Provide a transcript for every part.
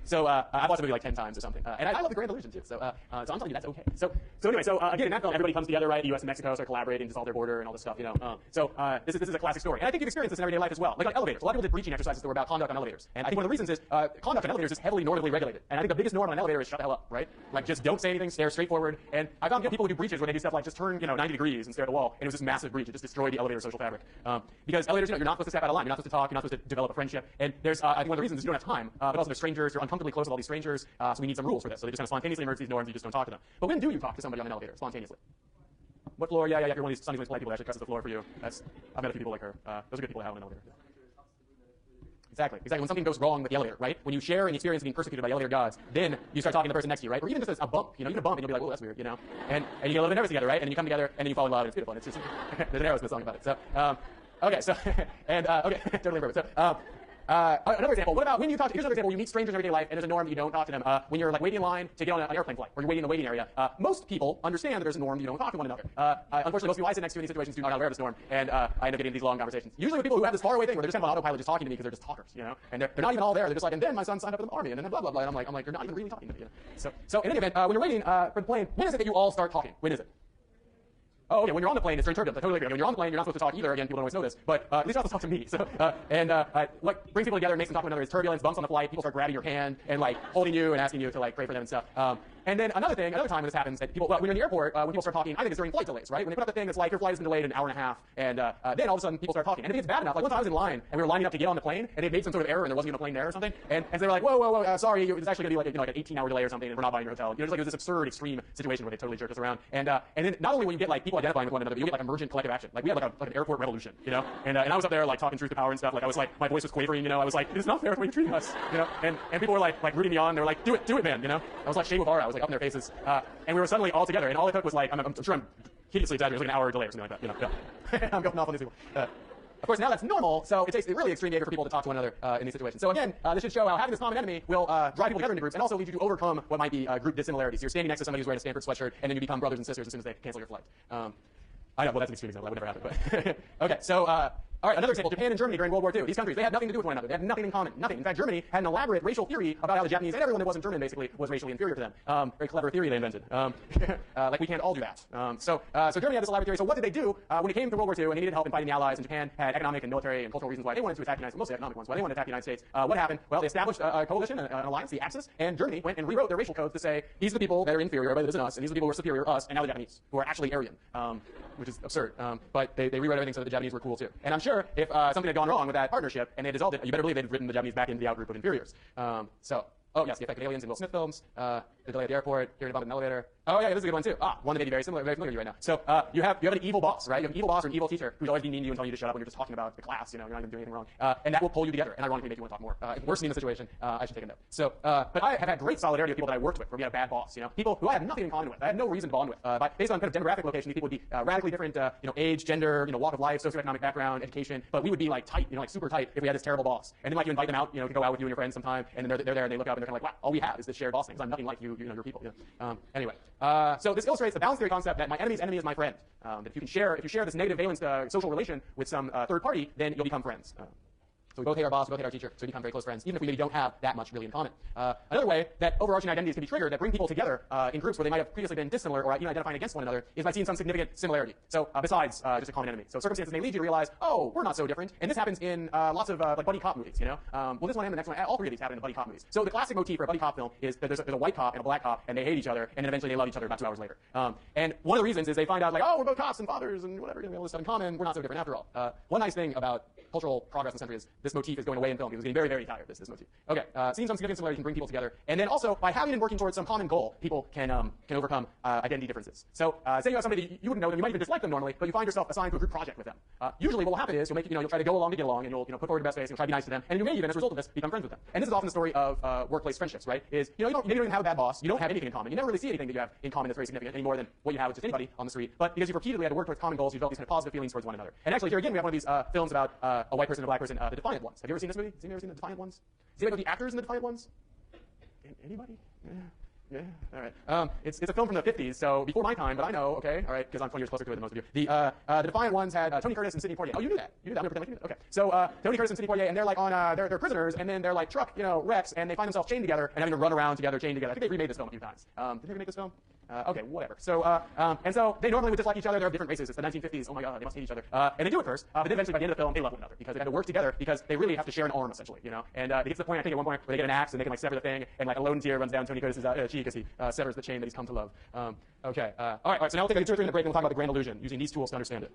So I've watched the movie like 10 times or something, and I love the Grand Illusion too. So I'm telling you that's okay. So anyway, again in that film, everybody comes together, right? The U.S. and Mexico start collaborating to dissolve their border and all this stuff, you know. This is a classic story, and I think you've experienced this in everyday life as well. Like elevators. A lot of people did breaching exercises that were about conduct on elevators, and I think one of the reasons is conduct on elevators is heavily normatively regulated, and I think the biggest norm on an elevator is shut the hell up, right? Like just don't say anything, stare straight forward. And I found people who do breaches where they do stuff like just turn 90 degrees and stare at the wall, and it was this massive breach. It just destroyed the elevator social fabric. Because elevators, you're not supposed to step out of line. You're not supposed to talk. You're not supposed to develop a friendship. And there's I think one of the reasons is you don't have time, but also they're strangers. You're uncomfortably close with all these strangers, so we need some rules for this. So they just kind of spontaneously emerge these norms. You just don't talk to them. But when do you talk to somebody on an elevator spontaneously? What floor? Yeah. If you're one of these Sunny polite people that actually presses the floor for you. I've met a few people like her. Those are good people to have on an elevator. Exactly. When something goes wrong with the elevator, right? When you share an experience of being persecuted by elevator gods, then you start talking to the person next to you, right? Or even just a bump, you know, even a bump, and you'll be like, "Oh, that's weird," you know. And you get a little bit nervous together, right? And then you come together, and then you fall in love, and it's beautiful. And it's just there's an Aerosmith song about it. So okay, totally perfect. So another example. What about when you talk? Here's another example. You meet strangers in everyday life, and there's a norm you don't talk to them. When you're like waiting in line to get on an airplane flight, or you're waiting in the waiting area, most people understand that there's a norm you don't talk to one another. Unfortunately, most people I sit next to in these situations do not aware of this norm, and I end up getting these long conversations. Usually with people who have this faraway thing where they're just kind of on autopilot, just talking to me because they're just talkers, you know, and they're not even all there. They're just like, and then my son signed up for the army, and then blah blah blah. And I'm like, you're not even really talking to me. You know? So in any event, when you're waiting for the plane, when is it that you all start talking? When is it? Oh, okay. When you're on the plane, it's during turbulence. I totally agree. When you're on the plane, you're not supposed to talk either. Again, people don't always know this, but at least you're not supposed to talk to me. What brings people together and makes them talk to one another is turbulence, bumps on the flight. People start grabbing your hand and like holding you and asking you to like pray for them and stuff. And then another time when this happens, that people, when you're in the airport, when people start talking, I think it's during flight delays, right? When they put up the thing that's like your flight has been delayed an hour and a half, and then all of a sudden people start talking. And if it's bad enough, like once I was in line and we were lining up to get on the plane, and they made some sort of error and there wasn't even a plane there or something, and so they were like, whoa, sorry, it's actually gonna be like like an 18-hour delay or something, and we're not buying your hotel. You know, just like it was this absurd, extreme situation where they totally jerked us around. And then not only when you get like people identifying with one another, but you get like emergent collective action. Like we had like an airport revolution, you know. And I was up there like talking truth to power and stuff. Like I was like, my voice was quavering, you know. I was like, it's not fair the way you're treating us, you know. And people were like rooting me on. They were like, do it, man, you know. I was like Shea Guevara. I was like up in their faces. And we were suddenly all together, and all it took was like, I'm sure I'm hideously exaggerating, it was like an hour delay or something like that, you know. Yeah. I'm going off on these people. Of course, now that's normal, so it takes really extreme behavior for people to talk to one another in these situations. So again, this should show how having this common enemy will drive people together into groups and also lead you to overcome what might be group dissimilarities. You're standing next to somebody who's wearing a Stanford sweatshirt, and then you become brothers and sisters as soon as they cancel your flight. I know, well, that's an extreme example. That would never happen. But okay, so all right, another example, Japan and Germany during World War II. These countries, they had nothing to do with one another. They had nothing in common. Nothing. In fact, Germany had an elaborate racial theory about how the Japanese and everyone that wasn't German, basically, was racially inferior to them. Very clever theory they invented. Like, we can't all do that. So Germany had this elaborate theory. So what did they do when it came to World War II and they needed help in fighting the Allies, and Japan had economic and military and cultural reasons why they wanted to attack the United States, mostly economic ones, why they wanted to attack the United States? What happened? Well, they established a coalition, an alliance, the Axis, and Germany went and rewrote their racial codes to say, these are the people that are inferior, everybody that isn't us, and these are the people who are superior, us, and now the Japanese, who are actually Aryan, which is absurd. But they rewrote everything so that the Japanese were cool too. And I'm sure if something had gone wrong with that partnership and they dissolved it, you better believe they'd written the Japanese back into the outgroup of inferiors. Oh yes, the effect of aliens in Will Smith films, the delay at the airport, hearing about an elevator. Oh yeah, this is a good one too. One that may be very familiar to you right now. So you have an evil boss, right? You have an evil boss or an evil teacher who's always being mean to you and telling you to shut up when you're just talking about the class. You know, you're not even doing anything wrong, and that will pull you together and ironically make you want to talk more. If worse in the situation, I should take a note. So, but I have had great solidarity with people that I worked with, where we had a bad boss. You know, people who I had nothing in common with. I had no reason to bond with. Based on kind of demographic location, these people would be radically different. Age, gender, walk of life, socioeconomic background, education. But we would be like tight, like super tight, if we had this terrible boss. And then like you invite them out, to go out with you and your friends sometime, and then they're there and they look up and they're kind of like, wow, all we have is this shared boss thing. 'Cause I'm nothing like you, your people. Anyway, so this illustrates the balance theory concept that my enemy's enemy is my friend. That if you share this negative valence social relation with some third party, then you'll become friends. So we both hate our boss, we both hate our teacher, so we become very close friends, even if we maybe don't have that much really in common. Another way that overarching identities can be triggered that bring people together in groups where they might have previously been dissimilar or even identifying against one another is by seeing some significant similarity. So besides just a common enemy. So circumstances may lead you to realize, oh, we're not so different. And this happens in lots of like buddy cop movies, Well, this one and the next one, all three of these happen in the buddy cop movies. So the classic motif for a buddy cop film is that there's a white cop and a black cop, and they hate each other, and then eventually they love each other about 2 hours later. And one of the reasons is they find out, like, oh, we're both cops and fathers and whatever, we have all this stuff in common, we're not so different after all. One nice thing about cultural progress in the century is this motif is going away in film. It was getting very, very tired, this motif. Okay, seeing some significant similarity can bring people together. And then also, by having and working towards some common goal, people can overcome identity differences. So, say you have somebody that you wouldn't know them, you might even dislike them normally, but you find yourself assigned to a group project with them. Usually what will happen is you'll try to go along to get along, and you'll put forward your best face, and you'll try to be nice to them, and you may even, as a result of this, become friends with them. And this is often the story of workplace friendships, right? Is, you don't even have a bad boss, you don't have anything in common, you never really see anything that you have in common that's very significant any more than what you have with just anybody on the street, but because you've repeatedly had to work towards common goals, you develop these kind of positive feelings towards one another. And actually, here again, we have one of these films about a white person and a black person, The Defiant Ones. Have you ever seen this movie? Have you ever seen The Defiant Ones? See, like the actors in The Defiant Ones? Anybody? Yeah. Yeah, all right. It's a film from the 50s, so before my time, but I know, okay, all right, because I'm 20 years closer to it than most of you. The Defiant Ones had Tony Curtis and Sidney Poitier. Oh, you knew that. You knew that. I'm gonna pretend like you knew that. Okay. So Tony Curtis and Sidney Poitier, and they're like on, they're prisoners, and then they're like truck, wrecks, and they find themselves chained together and having to run around together, chained together. I think they remade this film a few times. Did they remake this film? Okay, whatever. So, and so they normally would dislike each other. They're of different races. It's the 1950s. Oh my God, they must hate each other. And they do it first, but then eventually by the end of the film, they love one another because they had to work together because they really have to share an arm essentially, And it gets to the point, I think, at one point where they get an axe and they can like sever the thing, and like a lone tear runs down Tony Curtis's cheek as he severs the chain that he's come to love. Okay. All right. So now we'll take a 2 or 3 minute break and we'll talk about the grand illusion using these tools to understand it.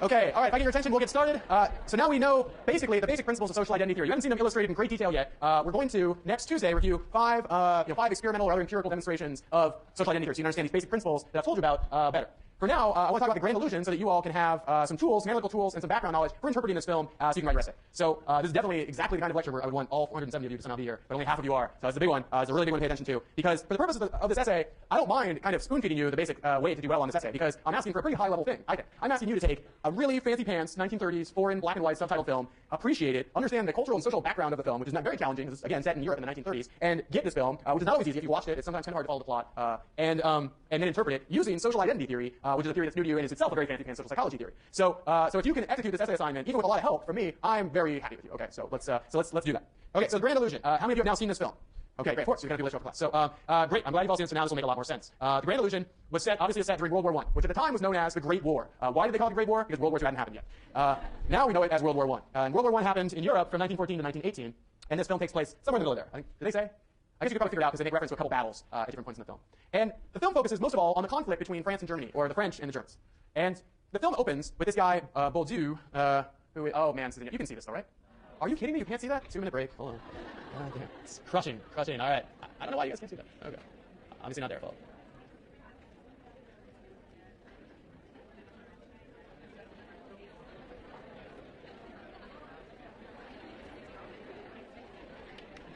Okay, all right, if I get your attention, we'll get started. So now we know, basically, the basic principles of social identity theory. You haven't seen them illustrated in great detail yet. We're going to, next Tuesday, review five experimental or other empirical demonstrations of social identity theory so you can understand these basic principles that I've told you about better. For now, I want to talk about the grand illusion so that you all can have some tools, some analytical tools, and some background knowledge for interpreting this film so you can write your essay. So this is definitely exactly the kind of lecture where I would want all 470 of you to somehow be here, but only half of you are. So it's a big one. It's a really big one to pay attention to. Because for the purposes of this essay, I don't mind kind of spoon-feeding you the basic way to do well on this essay, because I'm asking for a pretty high-level thing, I think. I'm asking you to take a really fancy pants, 1930s, foreign, black and white subtitle film, appreciate it, understand the cultural and social background of the film, which is not very challenging, because it's, again, set in Europe in the 1930s, and get this film, which is not always easy. If you watched it, it's sometimes kind of hard to follow the plot, and then interpret it using social identity theory, which is a theory that's new to you and is itself a very fancy pants social psychology theory. So if you can execute this essay assignment, even with a lot of help from me, I'm very happy with you. Okay, so let's do that. Okay, so the grand illusion. How many of you have now seen this film? Okay, great. Of course, you're going to do lecture class. So great. I'm glad you've all seen it, so now this will make a lot more sense. The grand illusion was set, obviously, set during World War I, which at the time was known as the Great War. Why did they call it the Great War? Because World War II hadn't happened yet. Now we know it as World War I. And World War I happened in Europe from 1914 to 1918, and this film takes place somewhere in the middle there. I think, did they say? I guess you could probably figure it out because they make reference to a couple battles at different points in the film. And the film focuses most of all on the conflict between France and Germany, or the French and the Germans. And the film opens with this guy, Bourdieu, who, oh man, you can see this though, right? Are you kidding me? You can't see that? 2-minute break. Hold on. It's crushing. All right. I don't know why you guys can't see that. Okay. Obviously not their fault.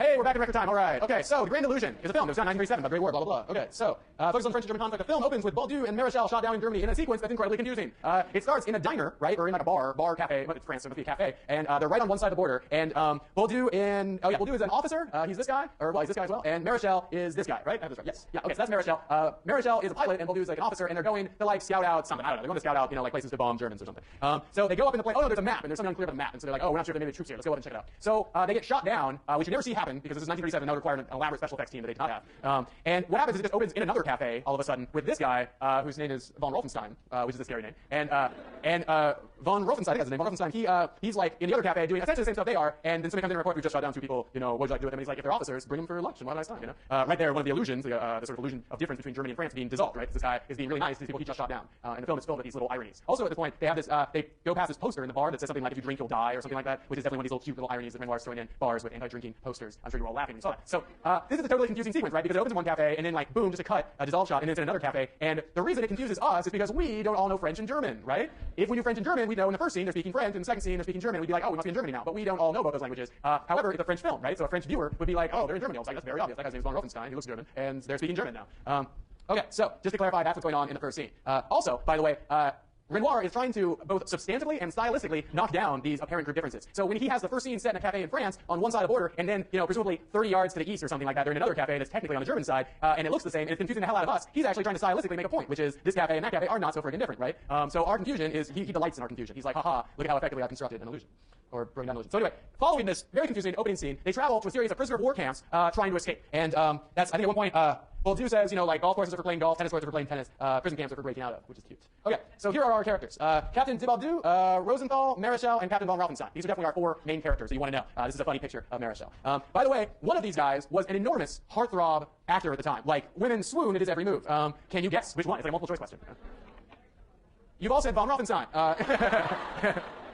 Hey, we're back in record time. All right. Okay, so The Grand Illusion is a film that was shot in 1937 about the Great War, blah, blah, blah. Okay, so focus on the French and German conflict. The film opens with Baldu and Maréchal shot down in Germany in a sequence that's incredibly confusing. It starts in a diner, right, or in like a bar, cafe, but it's France, so it must be a cafe, and they're right on one side of the border, and Baldu is an officer, he's this guy, or well, he's this guy as well, and Maréchal is this guy, right? I have this right. Yes. Yeah, okay, so that's Maréchal. Maréchal is a pilot, and Baldu is like an officer, and they're going to like scout out something. I don't know, they're going to scout out, like places to bomb Germans or something. So they go up in the plane, oh no, there's a map, and there's something unclear about the map, and so they're like, oh, we're not sure if they made the troops here, let's go up and check it out. So they get shot down, which you never see happen, because this is 1937, that would require an elaborate special effects team that they did not have. And what happens is it just opens in another cafe all of a sudden with this guy, whose name is von Rolfenstein, which is a scary name. And von Rolfenstein, I think that's his name, von Rolfenstein, he's like in the other cafe doing essentially the same stuff they are, and then somebody comes in and reports, we just shot down two people, what would you like to do with them? And he's like, if they're officers, bring them for lunch and have a nice time, Right there, one of the illusions, the sort of illusion of difference between Germany and France being dissolved, right? This guy is being really nice, these people he just shot down. And the film is filled with these little ironies. Also at this point, they have this, they go past this poster in the bar that says something like, if you drink, you'll die, or something like that, which is definitely one of these little cute little ironies that Renoir's throwing in bars with anti-drinking posters. I'm sure you were all laughing when you saw that. So this is a totally confusing sequence, right? Because it opens in one cafe, and then like, boom, just a cut, a dissolve shot, and then it's in another cafe. And the reason it confuses us is because we don't all know French and German, right? If we knew French and German, we'd know in the first scene they're speaking French, and in the second scene they're speaking German. We'd be like, oh, we must be in Germany now. But we don't all know both those languages. However, it's a French film, right? So a French viewer would be like, oh, they're in Germany. I was like, that's very obvious. That guy's name is von Rolfenstein. He looks German, and they're speaking German now. Okay, so just to clarify, that's what's going on in the first scene. Also, by the way, Renoir is trying to both substantively and stylistically knock down these apparent group differences. So when he has the first scene set in a cafe in France on one side of the border, and then, presumably 30 yards to the east or something like that, they're in another cafe that's technically on the German side, and it looks the same, and it's confusing the hell out of us, he's actually trying to stylistically make a point, which is this cafe and that cafe are not so friggin' different, right? So our confusion is, he delights in our confusion. He's like, haha, look at how effectively I've constructed an illusion. Or broken down illusion. So anyway, following this very confusing opening scene, they travel to a series of prisoner of war camps trying to escape. And that's, I think at one point, Baldu says, like golf courses are for playing golf, tennis courts are for playing tennis, prison camps are for breaking out of, which is cute. Okay, so here are our characters. Captain de Baldu, Rosenthal, Maréchal, and Captain von Rolfenstein. These are definitely our four main characters that you want to know. This is a funny picture of Maréchal. By the way, one of these guys was an enormous heartthrob actor at the time. Like, women swoon at his every move. Can you guess which one? It's like a multiple choice question. You've all said von Rolfenstein.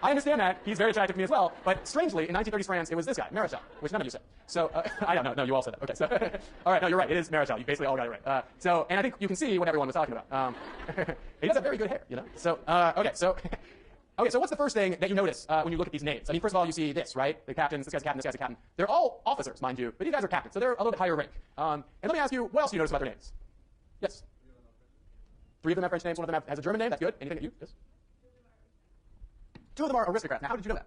I understand that. He's very attractive to me as well. But strangely, in 1930s France, it was this guy, Maréchal, which none of you said. So, I don't know. No, you all said that. Okay, so, all right, no, you're right. It is Maréchal. You basically all got it right. And I think you can see what everyone was talking about. He does have very good hair, So, okay, so what's the first thing that you notice when you look at these names? I mean, first of all, you see this, right? The captains, this guy's a captain, this guy's a captain. They're all officers, mind you, but these guys are captains, so they're a little bit higher rank. And let me ask you, what else do you notice about their names? Yes? 3 of them have French names, 1 of them has a German name. That's good. Anything that you? Yes? 2 of them are aristocrats. Now, how did you know that?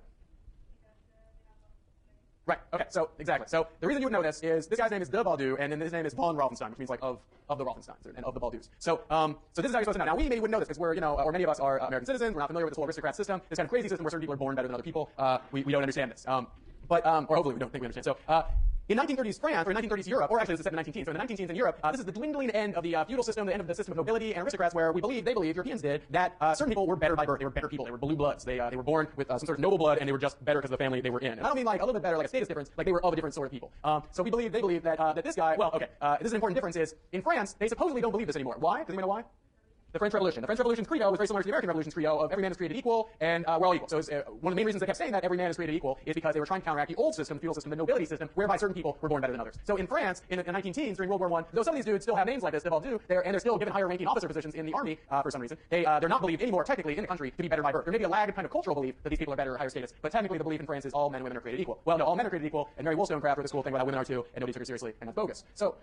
Right. Okay. So exactly. So the reason you would know this is this guy's name is de Baldu, and then his name is von Rolfenstein, which means like of the Rolfensteins and of the Baldus. So so this is how you're supposed to know. Now we maybe wouldn't know this because we're or many of us are American citizens. We're not familiar with this whole aristocrat system. This kind of crazy system where certain people are born better than other people. We don't understand this. Or hopefully we don't think we understand. So in 1930s France, or in 1930s Europe, or actually this is set in the 19 teens, so in the 19 teens in Europe, this is the dwindling end of the feudal system, the end of the system of nobility and aristocrats, where they believe, Europeans did, that certain people were better by birth. They were better people. They were blue bloods. They were born with some sort of noble blood, and they were just better because of the family they were in. And I don't mean like a little bit better, like a status difference, like they were of a different sort of people. So they believe that this guy, this is an important difference is, in France, they supposedly don't believe this anymore. Why? Does anyone know why? The French Revolution. The French Revolution's credo was very similar to the American Revolution's credo of every man is created equal and we're all equal. So one of the main reasons they kept saying that every man is created equal is because they were trying to counteract the old system, the feudal system, the nobility system, whereby certain people were born better than others. So in France, in the 19 teens during World War I, though some of these dudes still have names like this, de Baldu, they're still given higher ranking officer positions in the army for some reason. They're not believed anymore technically in the country to be better by birth. There may be a lagged kind of cultural belief that these people are better or higher status, but technically the belief in France is all men and women are created equal. Well, no, all men are created equal, and Mary Wollstonecraft wrote this cool thing about how women are too, and nobody took her seriously, and that's bogus. So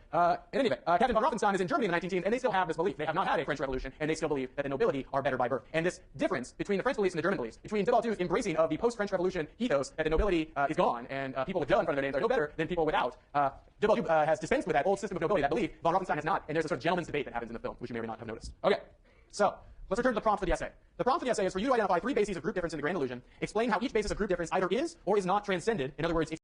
in any event, Captain von Rolfenstein is in Germany in the 19 teens, and they still have this belief. They have not had a French Revolution, and they still believe that the nobility are better by birth. And this difference between the French beliefs and the German beliefs, between de Baldu's embracing of the post-French Revolution ethos that the nobility is gone and people with de in front of their names are no better than people without, de Baldu has dispensed with that old system of nobility, that belief. Von Rolfenstein has not, and there's a sort of gentleman's debate that happens in the film, which you may or may not have noticed. Okay, so let's return to the prompt for the essay. The prompt for the essay is for you to identify 3 bases of group difference in the Grand Illusion, explain how each basis of group difference either is or is not transcended. In other words,